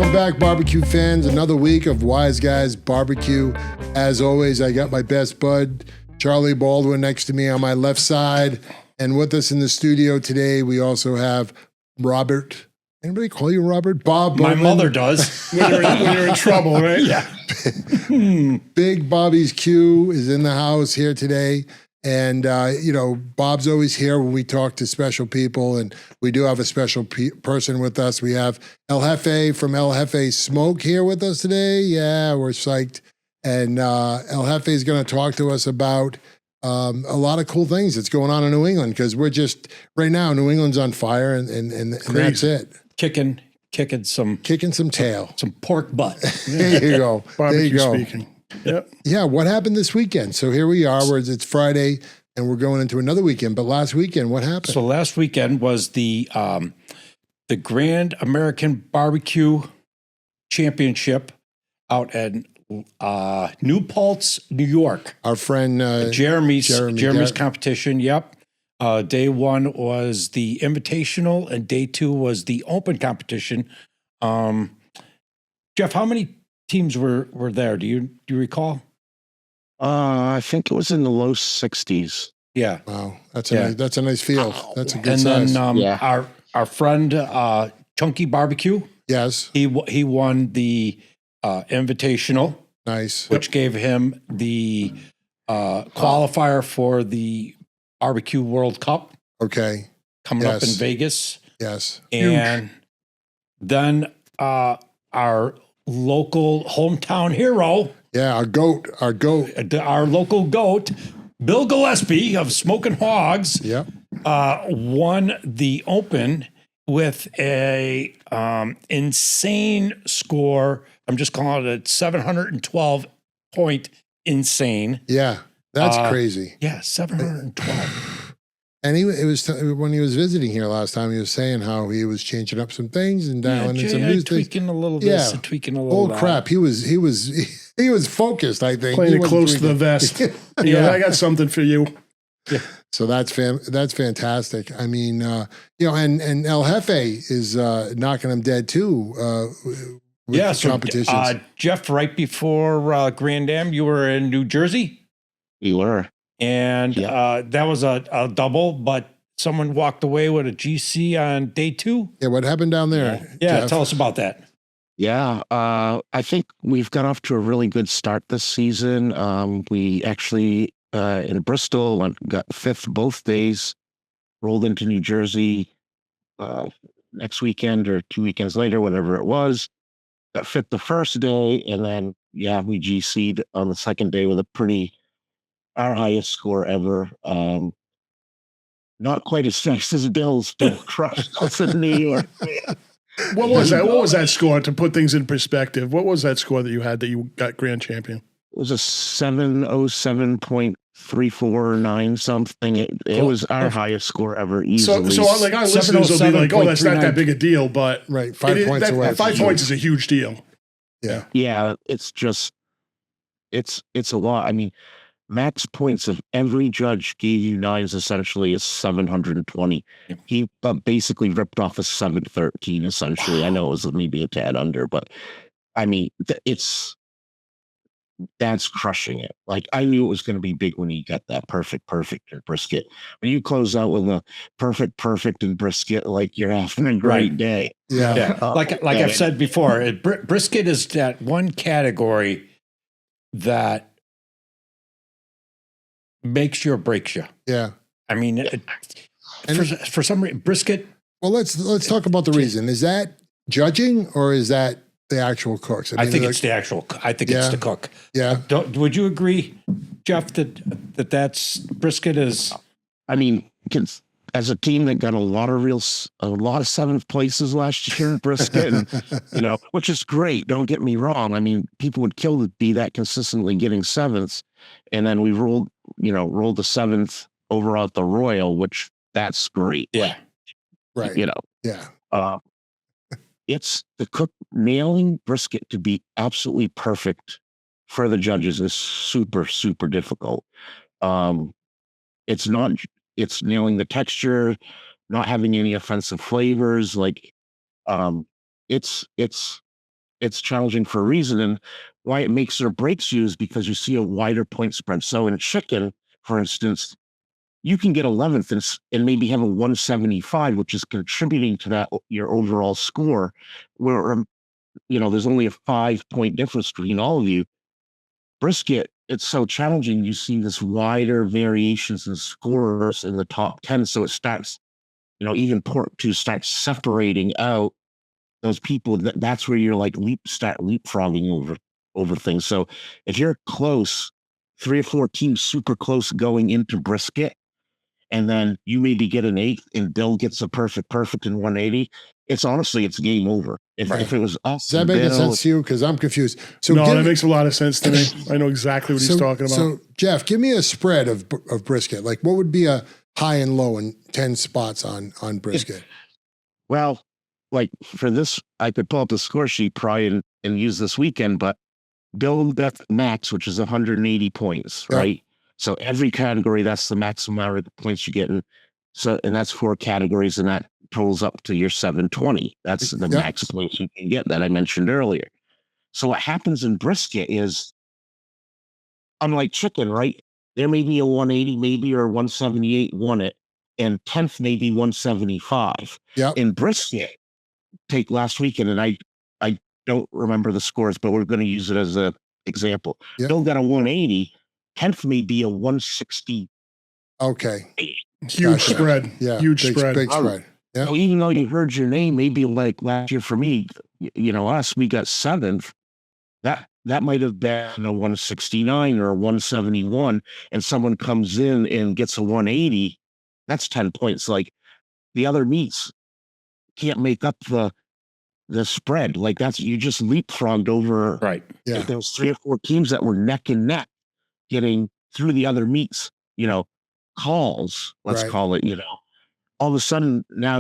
Welcome back, barbecue fans. Another week of Wise Guys BBQ. As always, I got my best bud, Charlie Baldwin, next to me on my left side. And with us in the studio today, we also have Robert. Anybody call you Robert? Bob Bowman. My mother does. when you're in trouble, right? Yeah. Big Bobby's Q is in the house here today. And, Bob's always here when we talk to special people. And we do have a special person with us. We have El Jefe from El Jefe Smoke here with us today. Yeah, we're psyched. And El Jefe is going to talk to us about a lot of cool things that's going on in New England, because we're just, right now, New England's on fire, and that's it. Kicking some tail. some pork butt. There you go. Barbecue there you go. speaking. Yep. Yeah, what happened this weekend? So here we are, where it's Friday, and we're going into another weekend. But last weekend, what happened? So last weekend was the Grand American Barbecue Championship out at New Paltz, New York. Our friend Jeremy's Jeremy. competition. Yep. Day one was the invitational, and day two was the open competition. Jeff, how many teams were there? Do you recall? I think it was in the low 60s. Yeah. Wow, that's a nice field. That's a good and size. Then our friend Chunky Barbecue. Yes, He won the invitational, nice. which gave him the qualifier for the BBQ World Cup Okay. coming up in Vegas. Yes. And then our local hometown hero, Yeah, our goat. our local goat, Bill Gillespie of Smoking Hogs, Yep. won the open with a insane score. I'm just calling it a 712 point insane. Yeah, that's crazy. Yeah, 712. And it was when he was visiting here last time, he was saying how he was changing up some things and dialing in some new things. Tweaking a little this and tweaking a little Oh that. crap! He was focused. I think Playing He it wasn't close to the tweaking. vest. Yeah. I got something for you. So that's fantastic. I mean, and El Jefe is knocking them dead too. With the So competitions. Jeff, right before Grand Am, you were in New Jersey, You were. and that was a double, but someone walked away with a GC on day two. Yeah, what happened down there? Yeah, Jeff? tell us about that. Yeah. I think we've got off to a really good start this season. We actually, in Bristol, got fifth both days, rolled into New Jersey next weekend or 2 weekends later, whatever it was. Got fifth the first day, and then, we GC'd on the second day with our highest score ever. Not quite as fast as Bill's, still crushed us in New York. What was that? What was that score, to put things in perspective? What was that score that you had that you got grand champion? It was a 707.349 something. It was our highest score ever, easily. So like our listeners will be like, "Oh, that's not that big a deal," but Right, 5 points away. 5 points is a huge deal. Yeah. Yeah, it's a lot. I mean, max points of every judge gave you nines essentially is 720. Yep. He basically ripped off a 713 essentially. I know it was maybe a tad under, but I mean, that's crushing it. Like, I knew it was going to be big when you got that perfect and brisket. When you close out with a perfect and brisket, like, you're having a great day. Yeah. Like I've said before, brisket is that one category that makes you or breaks you. Yeah. I mean, for some reason, brisket. Well, let's talk about the reason. Is that judging, or is that the actual cooks? I think it's the actual. I think it's the cook. Yeah. Would you agree, Jeff, that's brisket is? I mean, as a team that got a lot of seventh places last year in brisket, and, which is great. Don't get me wrong. I mean, people would kill to be that consistently getting sevenths, and then we rolled the seventh over at the Royal, which that's great. Yeah. Right. Yeah. It's the cook nailing brisket to be absolutely perfect for the judges is super, super difficult. It's nailing the texture, not having any offensive flavors. Like, it's it's challenging for a reason. And why it makes or breaks you is because you see a wider point spread. So in chicken, for instance, you can get 11th and maybe have a 175, which is contributing to that your overall score, where there's only a 5-point difference between all of you. Brisket, it's so challenging. You see this wider variations in scores in the top 10. So it starts, even pork too starts separating out those people. That's where you're like start leapfrogging over things. So if you're close, 3 or 4 teams super close going into brisket, and then you maybe get an 8th and Bill gets a perfect in 180, it's game over. If it was us, does that make sense to you? Because I'm confused. So no, that makes a lot of sense to me. I know exactly what he's talking about. So Jeff, give me a spread of brisket. Like, what would be a high and low in 10 spots on brisket? Well, like for this, I could pull up the score sheet probably and use this weekend, but Bill got max, which is 180 points, right? So every category, that's the maximum amount of points you get. And that's 4 categories, and that totals up to your 720. That's the max points you can get that I mentioned earlier. So what happens in brisket is, unlike chicken, right? There may be a 180 maybe or 178 won it, and 10th maybe 175. In brisket, take last weekend, and I don't remember the scores, but we're going to use it as an example. Bill got a 180, 10th may be a 160. Okay. Huge spread. Yeah. Huge spread. Big spread. Yeah. So even though you heard your name, maybe like last year for me, us, we got 7th. That might have been a 169 or a 171, and someone comes in and gets a 180. That's 10 points. Like the other meats can't make up the spread. Like you just leapfrogged over. Right. Yeah. There was 3 or 4 teams that were neck and neck getting through the other meats, calls, let's call it, all of a sudden now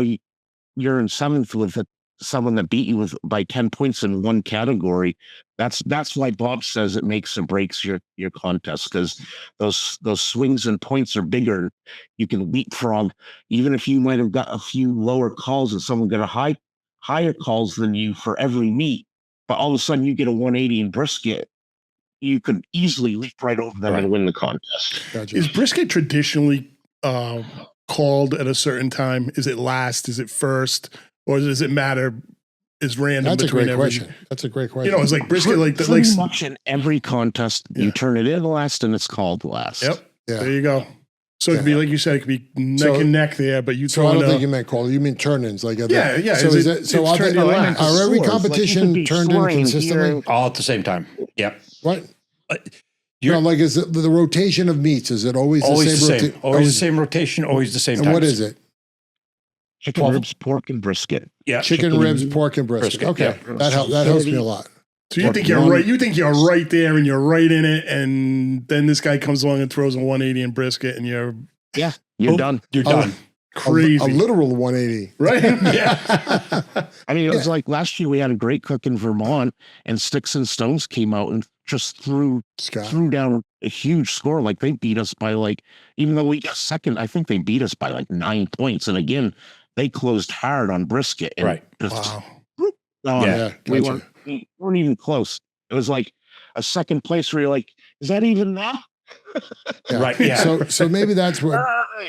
you're in 7th with someone that beat you by 10 points in one category. That's why Bob says it makes and breaks your contest, because those swings and points are bigger. You can leapfrog, even if you might have got a few lower calls and someone got a higher calls than you for every meat, but all of a sudden you get a 180 in brisket. You could easily leap right over them and win the contest. Gotcha. Is brisket traditionally called at a certain time? Is it last? Is it first? Or does it matter? Is random? That's a great every question. That's a great question. It's like brisket, pretty much in every contest, you turn it in last and it's called last. Yep. Yeah. There you go. So it could be, like you said, it could be neck and neck there, but you So I don't think you meant call. You mean turn-ins. Like yeah. So are every competition turned in consistently? All at the same time. Yep. What? Is it the rotation of meats? Is it always the same? Always the same rotation, always the same time. And what is it? Chicken ribs, pork, and brisket. Yeah. Chicken ribs, pork, and brisket. Okay. Yeah. That helps me a lot. So you think you're right? You think you're right there and you're right in it, and then this guy comes along and throws a 180 in brisket, and you're done. You're done. Crazy. A literal 180. Right? Yeah. I mean, it was like last year we had a great cook in Vermont, and Sticks and Stones came out and just threw down a huge score. Like they beat us by even though we got second, I think they beat us by 9 points. And again, they closed hard on brisket. And Yeah. We weren't even close. It was like a second place where you're like, is that even that? Yeah. Right. Yeah. So maybe that's what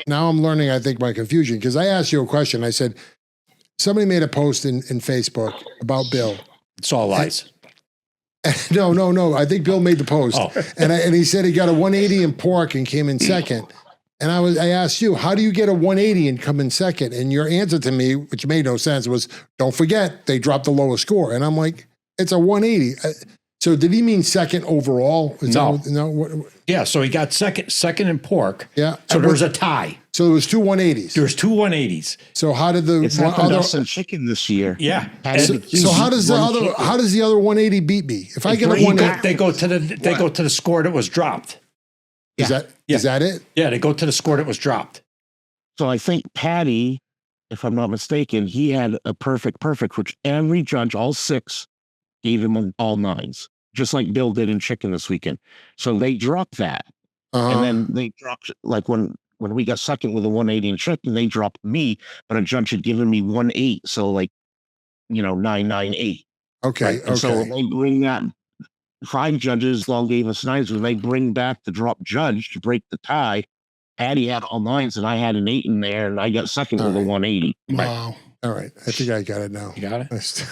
now I'm learning, I think, my confusion, because I asked you a question. I said, somebody made a post in Facebook about Bill. It's all lies. No. I think Bill made the post. Oh. And he said he got a 180 in pork and came in second. And I asked you, how do you get a 180 and come in second? And your answer to me, which made no sense, was, don't forget, they dropped the lowest score. And I'm like, it's a 180. So did he mean second overall? Yeah, so he got second in pork. Yeah. So there was a tie. So there was 2 180s. There's 2 180s. So how did the It's happened to us in chicken this year? Yeah. So how does the other 180 beat me? If I get a 180, they go to the score that was dropped. is that it? Yeah, they go to the score that was dropped. So I think Patty, if I'm not mistaken, he had a perfect, which every judge, all 6, gave him all 9s, just like Bill did in chicken this weekend. So they dropped that. And then they dropped, when we got second with a 180 in chicken, they dropped me, but a judge had given me 1.8. So 998. Okay. Right? And so Okay. they bring that. 5 judges all gave us 9s. When they bring back the drop judge to break the tie, Patty had all 9s and I had an 8 in there, and I got second with a 180. Wow. All right. I think I got it now. You got it?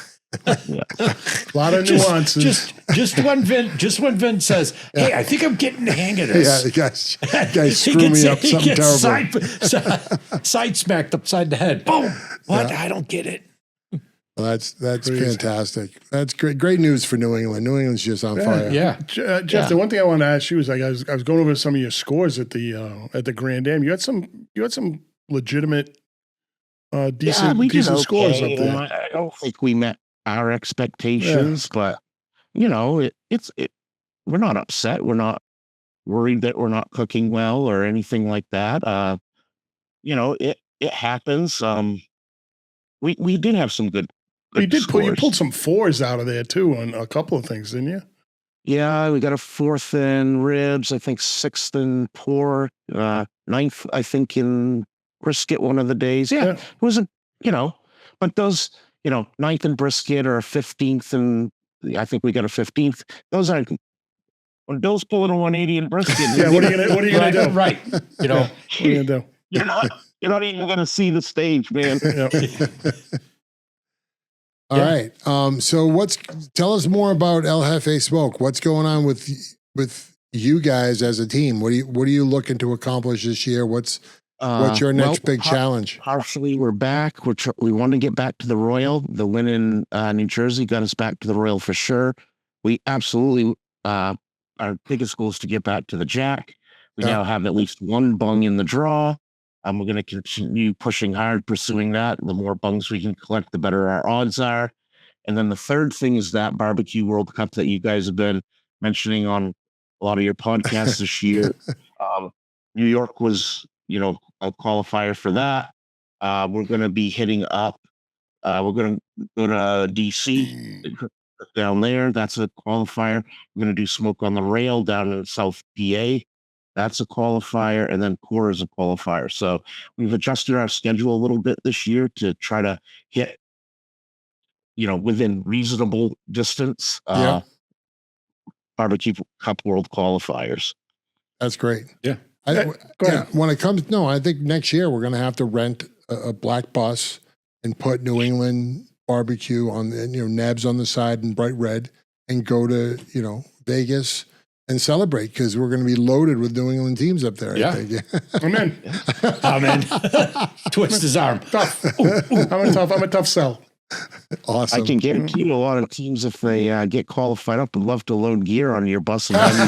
Yeah. A lot of nuances. Just when Vin says, "Hey, I think I'm getting the hang of this." Yeah, the guys screw me up something terrible. Side smacked upside the head. Boom. What? I don't get it. Well, that's Crazy. fantastic. That's great. Great news for New England. New England's just on fire. Yeah. Jeff, the one thing I wanted to ask you is, like, I was going over some of your scores at the Grand Am. You had some legitimate, decent scores up there. I don't think we met our expectations, but we're not upset. We're not worried that we're not cooking well or anything like that. It happens. We did have some good You scores. pulled some 4s out of there too on a couple of things, didn't you? Yeah, we got a 4th in ribs, I think 6th in pork, 9th, I think, in brisket one of the days. Yeah. It wasn't, but those, 9th in brisket or a 15th, and I think we got a 15th. Those aren't, when Bill's pulling a 180 in brisket. Yeah, what are you gonna do? Right. What are you gonna do? You're not even gonna see the stage, man. All right. So tell us more about El Jefe Smoke. What's going on with you guys as a team? What are you looking to accomplish this year? What's your next big challenge? Partially, we're back. We want to get back to the Royal. The win in New Jersey got us back to the Royal for sure. We absolutely, our biggest goal is to get back to the Jack. We now have at least 1 bung in the draw. We're going to continue pushing hard, pursuing that. The more bungs we can collect, the better our odds are. And then the third thing is that BBQ World Cup that you guys have been mentioning on a lot of your podcasts this year. New York was, a qualifier for that. We're going to be hitting up. We're going to go to DC down there. That's a qualifier. We're going to do Smoke on the Rail down in South PA. That's a qualifier, and then Core is a qualifier. So we've adjusted our schedule a little bit this year to try to hit, within reasonable distance, BBQ Cup World qualifiers. That's great. Yeah. When it comes, I think next year we're going to have to rent a black bus and put New England barbecue on, NEBS on the side in bright red, and go to, Vegas and celebrate, because we're going to be loaded with New England teams up there. Yeah. I think. I'm in. Twist his arm. Tough. I'm a tough sell. Awesome. I can guarantee you a lot of teams, if they get qualified up, would love to load gear on your bus and have you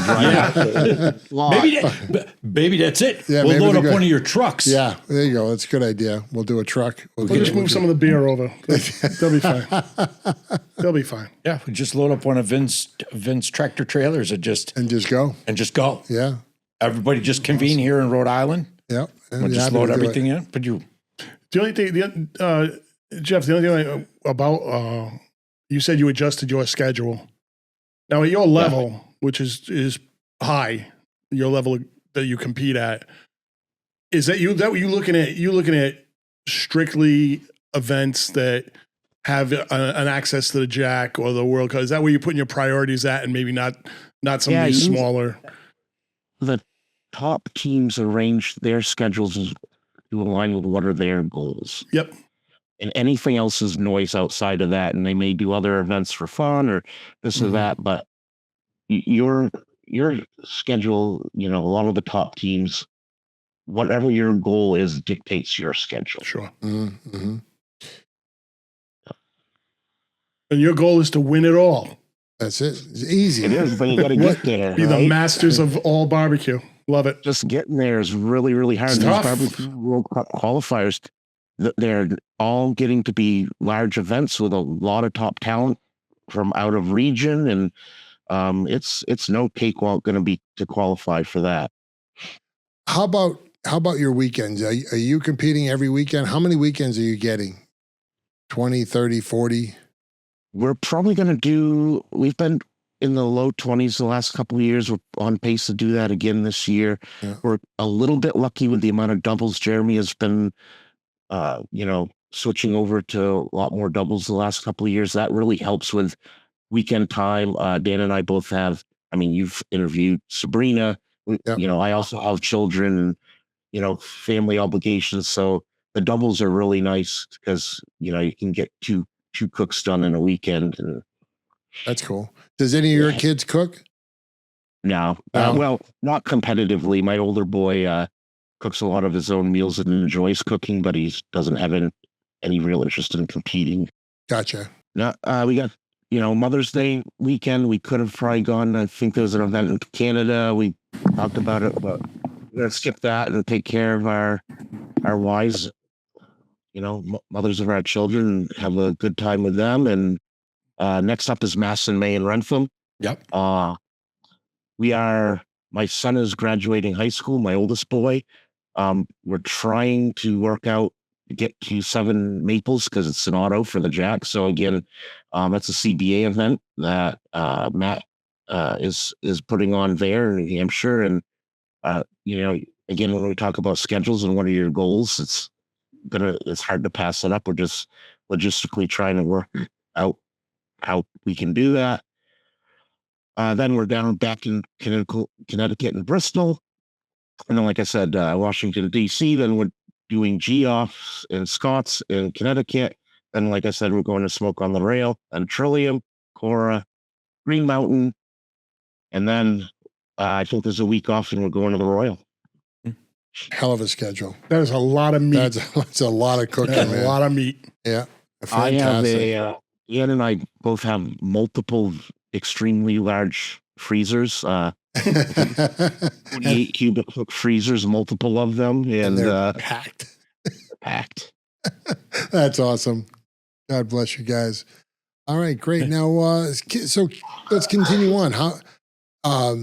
drive. Maybe that's it. Yeah, we'll load up good. one of your trucks. Yeah, there you go. That's a good idea. We'll do a truck. We'll just move some of the beer over. They'll be fine. They'll be fine. Yeah, we just load up one of Vin's tractor trailers and just go. go. Yeah. Everybody just convene here in Rhode Island. Yeah. We'll just load everything in. But The only thing, Jeff, the only thing about you said you adjusted your schedule. Now at your level, which is high, your level that you compete at, is that you looking at strictly events that have an access to the Jack or the World Cup? Is that where you're putting your priorities at, and maybe not some of these smaller? The top teams arrange their schedules to align with what are their goals. Yep. And anything else is noise outside of that. And they may do other events for fun or this or that, but your schedule, a lot of the top teams, whatever your goal is, dictates your schedule. Sure. Mm-hmm. And your goal is to win it all. That's it. It's easy. It is, but you got to get there. Be the masters of all barbecue. Love it. Just getting there is really, really hard. It's These tough. BBQ World Cup qualifiers, they're all getting to be large events with a lot of top talent from out of region, and it's no cakewalk going to be to qualify for that. How about your weekends? Are you competing every weekend? How many weekends are you getting? 20, 30, 40? We're probably going to do, we've been in the low 20s the last couple of years. We're on pace to do that again this year. Yeah. We're a little bit lucky with the amount of doubles Jeremy has been, switching over to a lot more doubles the last couple of years. That really helps with weekend time. Dan and I both have, I mean, you've interviewed Sabrina. Yep. You know, I also have children and, you know, family obligations. So the doubles are really nice because, you know, you can get two cooks done in a weekend. And That's cool. Does any of your kids cook? no, No. well, not competitively. My older boy cooks a lot of his own meals and enjoys cooking, but he doesn't have any real interest in competing. Gotcha. No, we got, you know, Mother's Day weekend. We could have probably gone. I think there was an event in Canada. We talked about it, but we're gonna skip that and take care of our wives, you know, mothers of our children, and have a good time with them. And next up is Mass in May in Rentham. Yep. My son is graduating high school, my oldest boy. We're trying to work out to get to 7 Maples because it's an auto for the Jack. So again, that's a CBA event that Matt is putting on there in New Hampshire. And you know, again, when we talk about schedules and what are your goals, it's hard to pass it up. We're just logistically trying to work out how we can do that. Then we're back in Connecticut and Bristol. And then, like I said, Washington, D.C. Then we're doing G-Offs and Scots in Connecticut. And like I said, we're going to Smoke on the Rail and Trillium, Cora, Green Mountain. And then I think there's a week off and we're going to the Royal. Hell of a schedule. That is a lot of meat. That's a lot of cooking, That's man. a lot of meat. Yeah. I Fantastic. have Ian and I both have multiple extremely large freezers, 28 cubic foot freezers, multiple of them, and they're packed. packed. That's awesome. God bless you guys. All right, great. Now, so let's continue on. How? I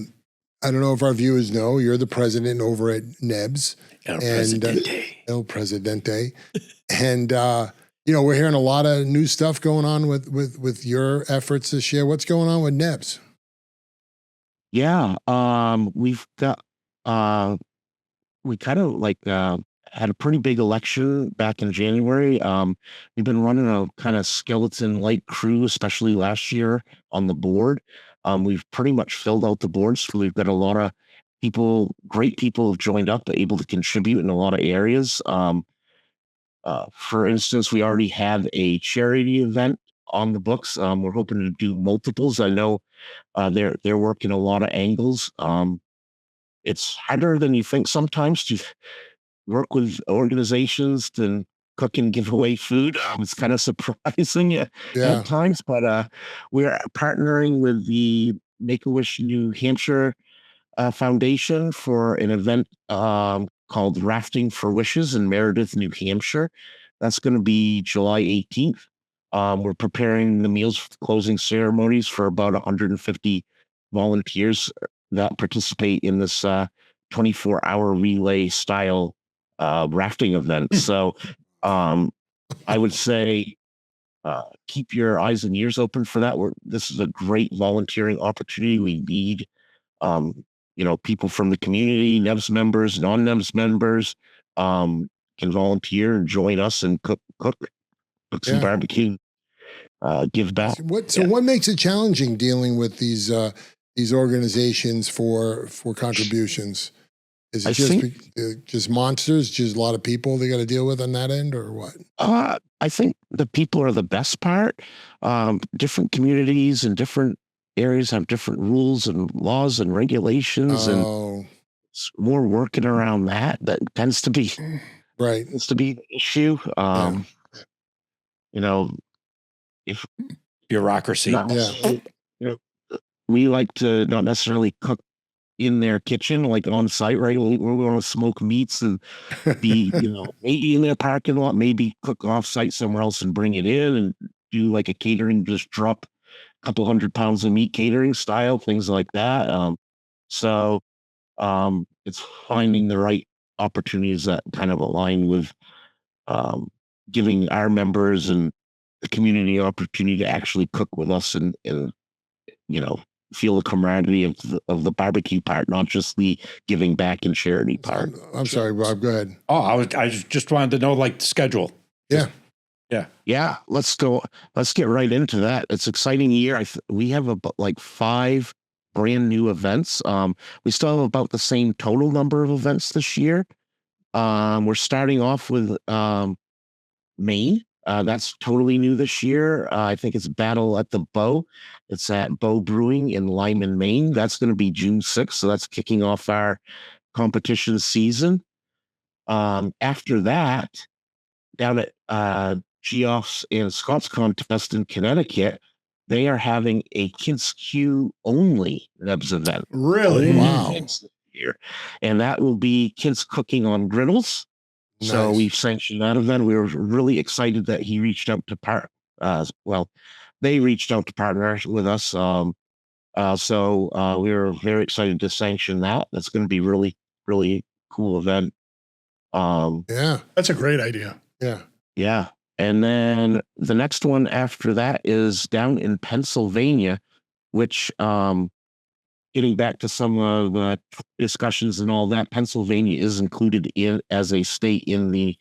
don't know if our viewers know you're the president over at NEBS. El Presidente. El Presidente, and you know, we're hearing a lot of new stuff going on with your efforts this year. What's going on with NEBS? Yeah, we've got we kind of like had a pretty big election back in January. We've been running a kind of skeleton light crew, especially last year on the board. We've pretty much filled out the board, so we've got a lot of people, great people have joined up, able to contribute in a lot of areas. For instance, we already have a charity event on the books. We're hoping to do multiples. I know they're working a lot of angles. It's harder than you think sometimes to work with organizations to cook and give away food. It's kind of surprising at times, but we're partnering with the Make-A-Wish New Hampshire Foundation for an event called Rafting for Wishes in Meredith, New Hampshire. That's going to be July 18th. We're preparing the meals for the closing ceremonies for about 150 volunteers that participate in this 24-hour relay style rafting event. So I would say keep your eyes and ears open for that. This is a great volunteering opportunity. We need you know, people from the community, NEBS members, non-NEBS members can volunteer and join us and cook some barbecue, give back. What makes it challenging dealing with these organizations for contributions? Is it just monsters, just a lot of people they got to deal with on that end, or what? I think the people are the best part. Different communities and different areas have different rules and laws and regulations, and it's more working around that tends to be the issue. You know, if bureaucracy. You know, we like to not necessarily cook in their kitchen, like on site, right? We want to smoke meats and be, you know, maybe in their parking lot, maybe cook off site somewhere else and bring it in and do like a catering, just drop a couple 100 pounds of meat catering style, things like that. So it's finding the right opportunities that kind of align with giving our members and the community opportunity to actually cook with us and you know, feel the camaraderie of the barbecue part, not just the giving back and charity part. I'm sorry, Bob. Go ahead. Oh, I just wanted to know like the schedule. Yeah. Yeah, let's go. Let's get right into that. It's an exciting year. We have about like 5 brand new events. We still have about the same total number of events this year. We're starting off with Maine. That's totally new this year. I think it's Battle at the Bow. It's at Bow Brewing in Lyman, Maine. That's going to be June 6th. So that's kicking off our competition season. After that, down at Geoff's and Scott's contest in Connecticut, they are having a Kids Q only NEBS event. Really? Wow. Here. And that will be kids cooking on griddles. Nice. So we've sanctioned that event. We were really excited that he reached out to they reached out to partner with us. So we were very excited to sanction that. That's going to be really, really cool event. Yeah. That's a great idea. Yeah. Yeah. And then the next one after that is down in Pennsylvania, which, getting back to some of the discussions and all that, Pennsylvania is included in as a state in the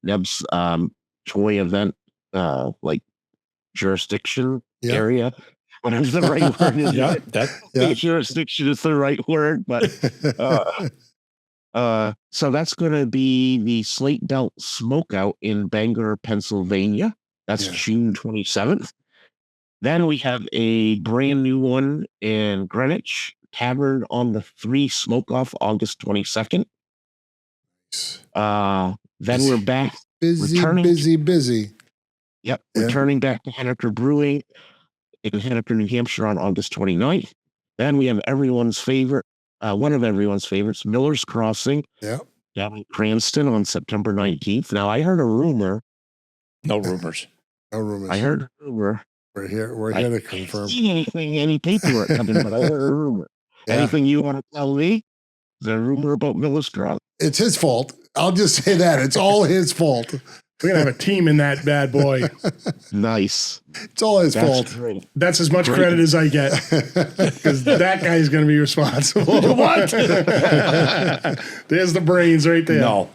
NEBS toy event, like jurisdiction area. Whatever the right word is. Jurisdiction is the right word, but so that's going to be the Slate Belt Smokeout in Bangor, Pennsylvania. That's June 27th. Then we have a brand new one in Greenwich, Tavern on the 3 Smoke Off, August 22nd. Then we're back. Busy. Yep. Returning back to Henniker Brewing in Henniker, New Hampshire on August 29th. Then we have everyone's favorite, one of everyone's favorites, Miller's Crossing. Yeah. Down in Cranston on September 19th. Now, I heard a rumor. No rumors. No rumors. I heard a rumor. We're here to confirm. I haven't seen any paperwork coming, but I heard a rumor. Yeah. Anything you want to tell me? Is there a rumor about Miller's Crossing? It's his fault. I'll just say that. It's all his fault. We're going to have a team in that bad boy. Nice. It's all his fault. Great. That's as much credit as I get. Because that guy's going to be responsible. What? There's the brains right there. No.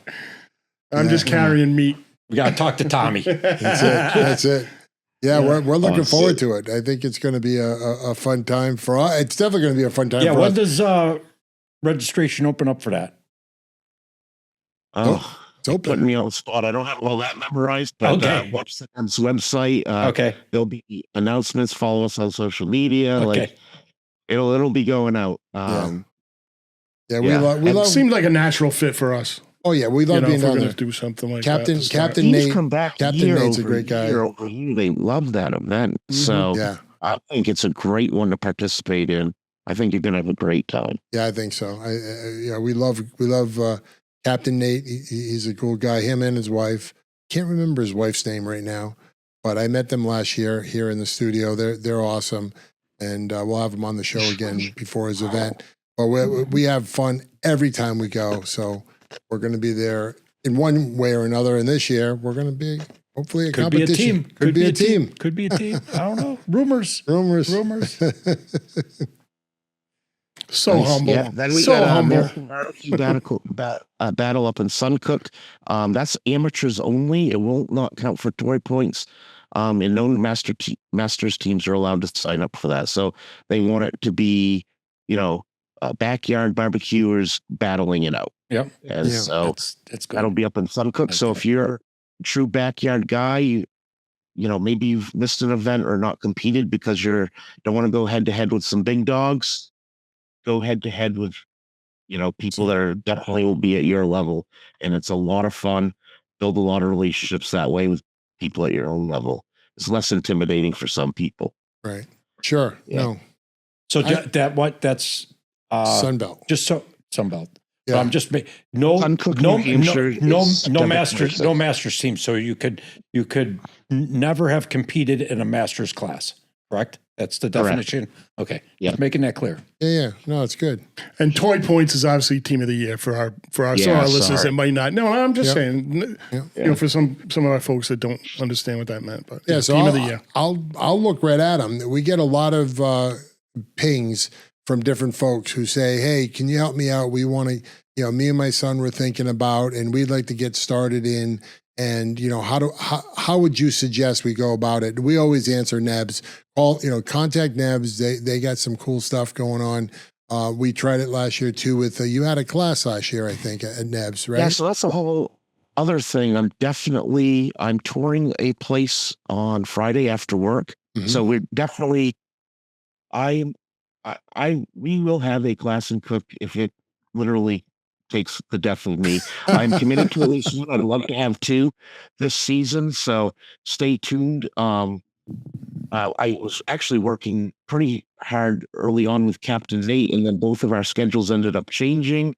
I'm just carrying meat. We got to talk to Tommy. That's it. Yeah, we're looking forward to it. I think it's going to be a fun time for us. It's definitely going to be a fun time for us. When does registration open up for that? Oh, it's open. Putting me on the spot. I don't have all that memorized, but watch the NEBS website. There'll be announcements. Follow us on social media. Like it'll be going out. We love. It seemed like a natural fit for us. Oh yeah, we love being down there. Do something like Captain that. Nate. Captain Nate's a great guy. They love that event. So I think it's a great one to participate in. I think you're gonna have a great time. Yeah, I think so. We love Captain Nate. He's a cool guy. Him and his wife. Can't remember his wife's name right now, but I met them last year here in the studio. They're awesome, and we'll have them on the show again before his event. But we have fun every time we go. So we're going to be there in one way or another. And this year we're going to be hopefully a competition. Could be a team. Could be a team. I don't know. Rumors. So humble. Yeah. Then we so got humble. Battle up in Suncook. That's amateurs only. It will not count for toy points. And no masters teams are allowed to sign up for that. So they want it to be, backyard barbecuers battling it out. Yep. And so it's good. that'll be up in Suncook. So if you're a true backyard guy, maybe you've missed an event or not competed because you don't want to go head to head with some big dogs. Go head to head with, people that are definitely will be at your level. And it's a lot of fun. Build a lot of relationships that way with people at your own level. It's less intimidating for some people. Right. Sure. Yeah. No. So that's Sunbelt. Just so Sunbelt. Yeah. So I'm just no masters team. So you could never have competed in a masters class. Correct. That's the definition. Correct. Okay. Yeah. Just making that clear. Yeah. No, it's good. And Toy Points is obviously team of the year for our some of our listeners that might not. No, I'm just saying. For some of our folks that don't understand what that meant, but so team of the year. I'll look right at them. We get a lot of pings from different folks who say, "Hey, can you help me out? We want to, me and my son were thinking about, and we'd like to get started in." And how would you suggest we go about it? We always answer NEBS. Contact NEBS. They got some cool stuff going on. We tried it last year too with you had a class last year, I think, at NEBS, right? Yeah, so that's a whole other thing. I'm touring a place on Friday after work. Mhm. So we're definitely we will have a class and cook if it literally takes the death of me. I'm committed to at least one. I'd love to have two this season, so stay tuned. I was actually working pretty hard early on with Captain Nate, and then both of our schedules ended up changing,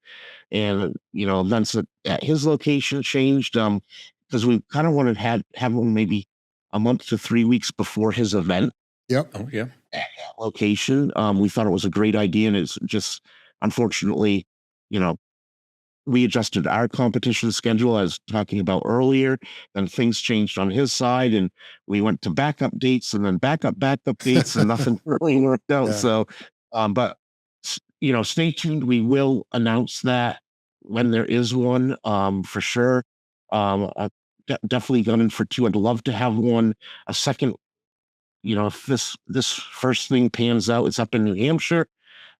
and events at his location changed because we kind of wanted to have one maybe a month to 3 weeks before his event. Yep. Oh, yeah. At that location. We thought it was a great idea, and it's just unfortunately, we adjusted our competition schedule as talking about earlier, then things changed on his side, and we went to backup dates and then backup dates, and nothing really worked out. Yeah. So, but stay tuned. We will announce that when there is one, for sure. Definitely gunning for two. I'd love to have one, a second. If this first thing pans out, it's up in New Hampshire.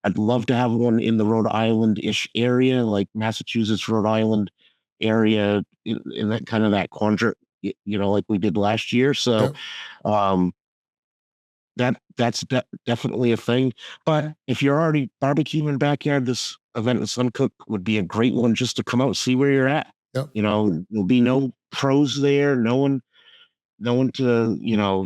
I'd love to have one in the Rhode Island-ish area, like Massachusetts, Rhode Island area, in that kind of that quadrant, like we did last year. So, that's definitely a thing. But if you're already barbecuing backyard, this event in Suncook would be a great one just to come out and see where you're at. Yep. There'll be no pros there, no one to,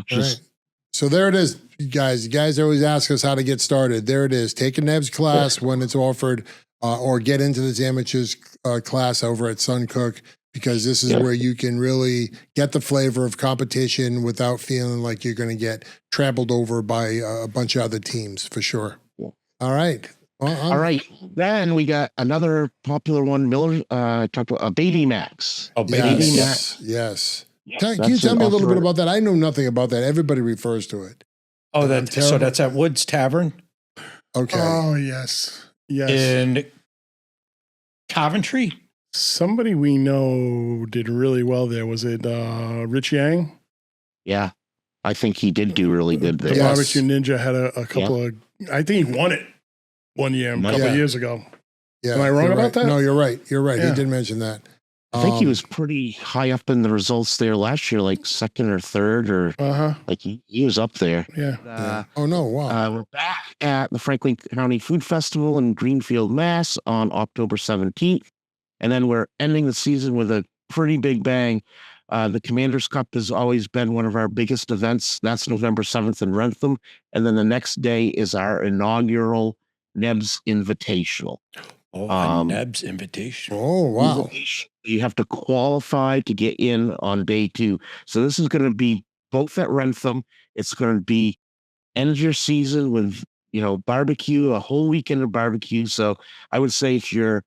just. Right. So there it is, you guys. You guys always ask us how to get started. There it is. Take a NEBS class when it's offered, or get into this amateurs class over at Suncook, because this is where you can really get the flavor of competition without feeling like you're going to get trampled over by a bunch of other teams, for sure. Yeah. All right. All right. Then we got another popular one, Miller, talked about Baby Max. Oh, Yes. Baby Max. Yes. Yes, Can you tell me a little bit offer. about that? I know nothing about that. Everybody refers to it. Oh, I'm so terrible. that's at Woods Tavern Okay. Oh, yes. Yes. in Coventry. Somebody we know did really well there. Was it Rich Yang? Yeah, I think he did do really good The there. Yes. Barbecue Ninja had a couple of, I think he won it one year, a couple Yeah. of years ago. Yeah. Am I wrong you're about right. that? No, you're right. You're right. Yeah. He did mention that. I think he was pretty high up in the results there last year, like second or third, or like he was up there. Yeah. Yeah. Oh no! Wow. We're back at the Franklin County Food Festival in Greenfield, Mass. on October 17th. And then we're ending the season with a pretty big bang. The Commander's Cup has always been one of our biggest events. That's November 7th in Rentham. And then the next day is our inaugural NEBS Invitational. Oh, NEBS invitation. Oh wow. You have to qualify to get in on day 2. So this is going to be both at Rentham. It's going to be end your season with, barbecue, a whole weekend of barbecue. So I would say if you're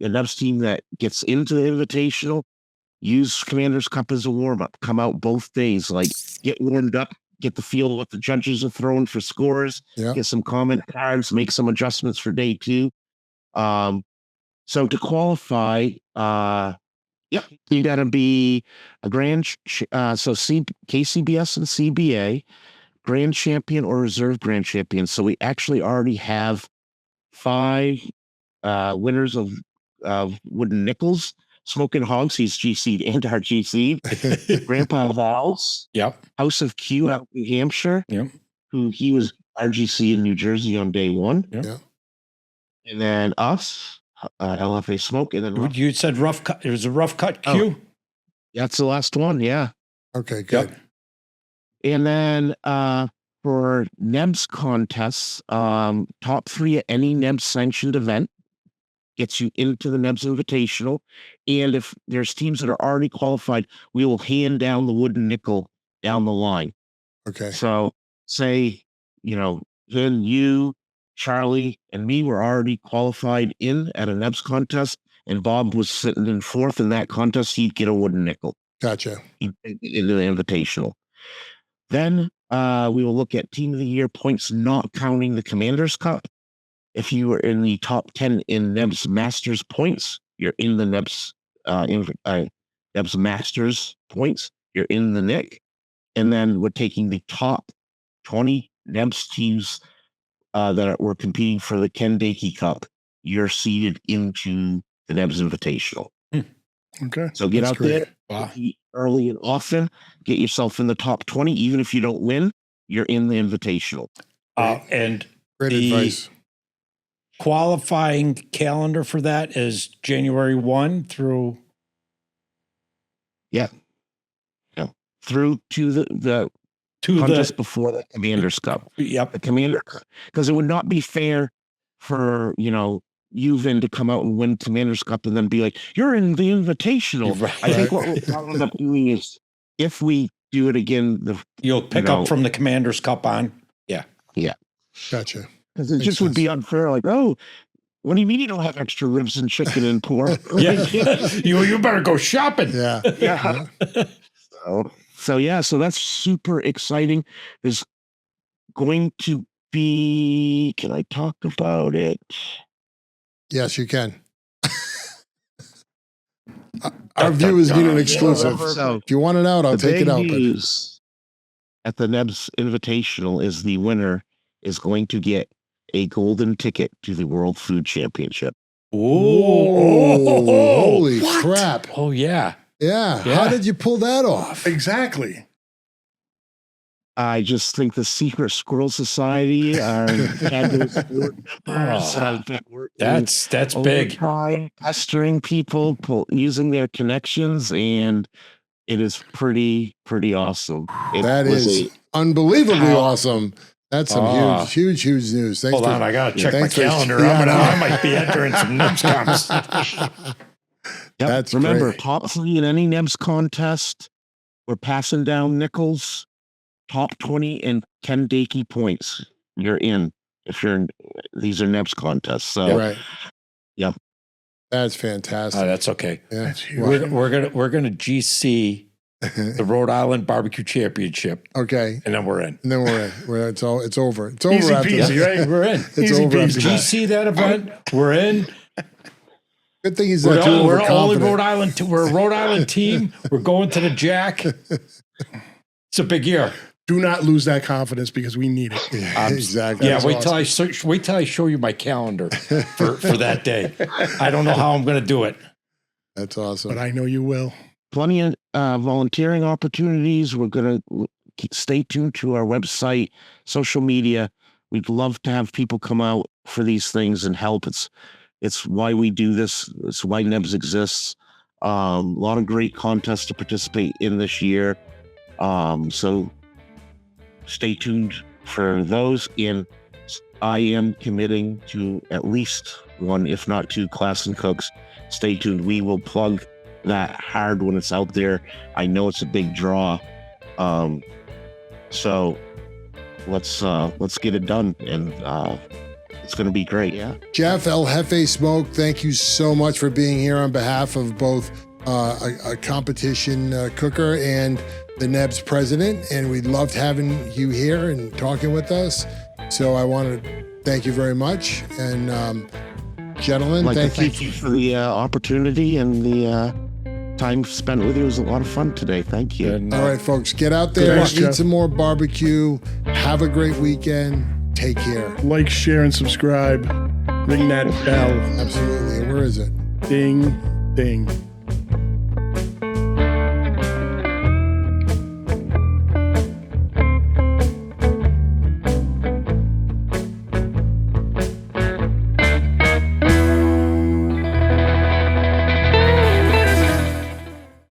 a NEBS team that gets into the Invitational, use Commander's Cup as a warm-up. Come out both days, like get warmed up, get the feel of what the judges are throwing for scores, Yeah. get some comment cards, make some adjustments for day 2. So to qualify, you got to be a KCBS and CBA, grand champion or reserve grand champion. So we actually already have 5 winners of wooden nickels. Smoking Hogs, he's GC'd and RGC'd. Grandpa Val's, Yep. House of Q out in New Hampshire, Yep. who he was RGC in New Jersey on day 1. Yep. Yeah. And then us, LFA Smoke, and then You said rough cut. It was a rough cut Oh. Q. that's the last one, yeah. Okay. Good. Yep. And then for NEBS contests, top 3 at any NEBS sanctioned event gets you into the NEBS Invitational. And if there's teams that are already qualified, we will hand down the wooden nickel down the line. Okay. So say, then you, Charlie, and me were already qualified in at a NEBS contest, and Bob was sitting in 4th in that contest, he'd get a wooden nickel Gotcha. into the Invitational. Then we will look at Team of the Year points, not counting the Commander's Cup. If you were in the top 10 in NEBS Masters points, you're in the NEBS NEBS Masters points, you're in the Nick. And then we're taking the top 20 NEBS teams that were competing for the Ken Dakey Cup. You're seeded into the NEBS Invitational. Okay. So get out great. there early and often. Get yourself in the top 20. Even if you don't win, you're in the Invitational. And Great the advice. qualifying calendar for that is January 1 through. Yeah. Through to the contest before the Commander's Cup. Yep. The Commander, because it would not be fair for, you then to come out and win Commander's Cup and then be like, you're in the Invitational. Right. I think what we'll end up doing is, if we do it again, You'll pick up from the Commander's Cup on. Yeah. Gotcha. Because it just would be unfair. Like, oh, what do you mean you don't have extra ribs and chicken and pork? Yeah. you better go shopping. Yeah. Yeah. So that's super exciting. There's going to be, can I talk about it? Yes, you can. Our viewers need an exclusive. So If you want it out, I'll take it out. The news at the NEBS Invitational is the winner is going to get a golden ticket to the World Food Championship. Holy What? crap. Oh, yeah. Yeah. How did you pull that off? Exactly. I just think the Secret Squirrel Society are fabulous board members. Have been working That's big. overtime, pestering people, using their connections, and it is pretty awesome. That is unbelievably awesome. That's some huge news. Thanks Hold on, I gotta check my calendar. I might be entering some NEBS comps. Yep. That's Remember, great. top 3 in any NEBS contest. We're passing down nickels. Top 20 and Ken Dakey points. You're in. These are NEBS contests. So Right. Yep. That's fantastic. That's okay. Yeah. That's huge. We're gonna GC the Rhode Island BBQ Championship, Okay. and then we're in. And then we're in. It's over. It's over Easy after peasy, that. right? We're in. It's Easy over after peasy. that. GC that event. We're in. Good thing he's We're not too only Rhode overconfident. Island. We're a Rhode Island team. We're going to the Jack. It's a big year. Do not lose that confidence because we need it. Yeah, exactly. Yeah, That's wait awesome. till I show you my calendar for that day. I don't know how I'm going to do it. That's awesome. But I know you will. Plenty of volunteering opportunities. We're going to stay tuned to our website, social media. We'd love to have people come out for these things and help. It's why we do this. It's why NEBS exists. A lot of great contests to participate in this year. So stay tuned for those. And I am committing to at least one, if not 2, class and cooks. Stay tuned. We will plug that hard when it's out there. I know it's a big draw. So let's get it done, and it's going to be great. Yeah. Jeff El Jefe Smoke, thank you so much for being here on behalf of both a competition cooker and the NEBS president. And we loved having you here and talking with us. So I want to thank you very much. And gentlemen, I'd like to thank you. thank you for the opportunity and the time spent with you. It was a lot of fun today. Thank you. And, All right, folks, get out there, Thanks, eat Jeff. some more barbecue. Have a great weekend. Take care. Like, share, and subscribe. Ring that bell. Absolutely. Where is it? Ding, ding.